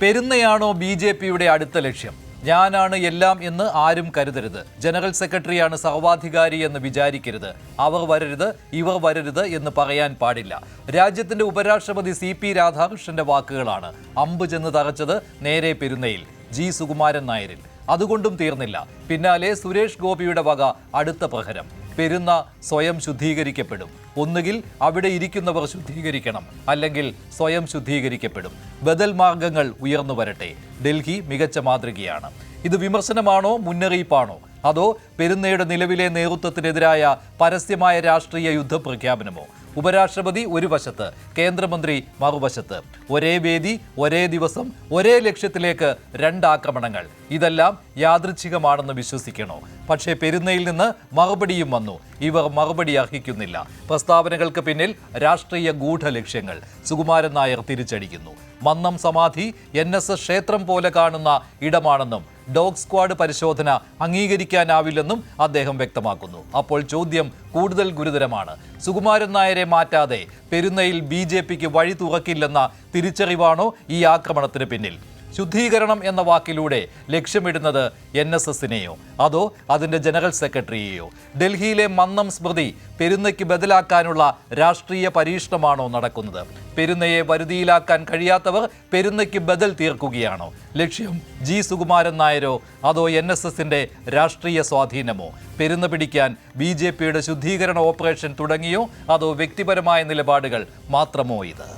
പെരുന്നയാണോ ബി.ജെ.പിയുടെ അടുത്ത ലക്ഷ്യം? ഞാനാണ് എല്ലാം എന്ന് ആരും കരുതരുത്. ജനറൽ സെക്രട്ടറിയാണ് സർവാധികാരി എന്ന് വിചാരിക്കരുത്. അവർ വരരുത്, ഇവർ വരരുത് എന്ന് പറയാൻ പാടില്ല. രാജ്യത്തിന്റെ ഉപരാഷ്ട്രപതി CP രാധാകൃഷ്ണന്റെ വാക്കുകളാണ്. അമ്പ് ചെന്ന് തറച്ചത് നേരെ പെരുന്നയിൽ ജി സുകുമാരൻ നായരിൽ. അതുകൊണ്ടും തീർന്നില്ല. പിന്നാലെ സുരേഷ് ഗോപിയുടെ വക അടുത്ത പ്രഹരം. പെരുന്ന സ്വയം ശുദ്ധീകരിക്കപ്പെടും. ഒന്നുകിൽ അവിടെ ഇരിക്കുന്നവർ ശുദ്ധീകരിക്കണം, അല്ലെങ്കിൽ സ്വയം ശുദ്ധീകരിക്കപ്പെടും. ബദൽ മാർഗങ്ങൾ ഉയർന്നു വരട്ടെ. ഡൽഹി മികച്ച മാതൃകയാണ്. ഇത് വിമർശനമാണോ, മുന്നറിയിപ്പാണോ, അതോ പെരുന്നയുടെ നിലവിലെ നേതൃത്വത്തിനെതിരായ പരസ്യമായ രാഷ്ട്രീയ യുദ്ധപ്രഖ്യാപനമോ? ഉപരാഷ്ട്രപതി ഒരു വശത്ത്, കേന്ദ്രമന്ത്രി മറുവശത്ത്. ഒരേ വേദി, ഒരേ ദിവസം, ഒരേ ലക്ഷ്യത്തിലേക്ക് രണ്ടാക്രമണങ്ങൾ. ഇതെല്ലാം യാദൃച്ഛികമാണെന്ന് വിശ്വസിക്കണോ? പക്ഷേ പെരുന്നയിൽ നിന്ന് മറുപടിയും വന്നു. ഇവർ മറുപടി അർഹിക്കുന്നില്ല. പ്രസ്താവനകൾക്ക് പിന്നിൽ രാഷ്ട്രീയ ഗൂഢലക്ഷ്യങ്ങൾ. സുകുമാരൻ നായർ തിരിച്ചടിക്കുന്നു. മന്നം സമാധി NSS ക്ഷേത്രം പോലെ കാണുന്ന ഇടമാണെന്നും ഡോഗ് സ്ക്വാഡ് പരിശോധന അംഗീകരിക്കാനാവില്ലെന്നും അദ്ദേഹം വ്യക്തമാക്കുന്നു. അപ്പോൾ ചോദ്യം കൂടുതൽ ഗുരുതരമാണ്. സുകുമാരൻ നായരെ മാറ്റാതെ പെരുന്നയിൽ BJPക്ക് വഴി തുറക്കില്ലെന്ന തിരിച്ചറിവാണോ ഈ ആക്രമണത്തിന് പിന്നിൽ? ശുദ്ധീകരണം എന്ന വാക്കിലൂടെ ലക്ഷ്യമിടുന്നത് NSSനെയോ അതോ അതിൻ്റെ ജനറൽ സെക്രട്ടറിയെയോ? ഡൽഹിയിലെ മന്നം സ്മൃതി പെരുന്നയ്ക്ക് ബദലാക്കാനുള്ള രാഷ്ട്രീയ പരീക്ഷണമാണോ നടക്കുന്നത്? പെരുന്നയെ വരുതിയിലാക്കാൻ കഴിയാത്തവർ പെരുന്നയ്ക്ക് ബദൽ തീർക്കുകയാണോ? ലക്ഷ്യം ജി സുകുമാരൻ നായരോ അതോ NSSന്റെ രാഷ്ട്രീയ സ്വാധീനമോ? പെരുന്ന പിടിക്കാൻ BJPയുടെ ശുദ്ധീകരണ ഓപ്പറേഷൻ തുടങ്ങിയോ അതോ വ്യക്തിപരമായ നിലപാടുകൾ മാത്രമോ ഇത്?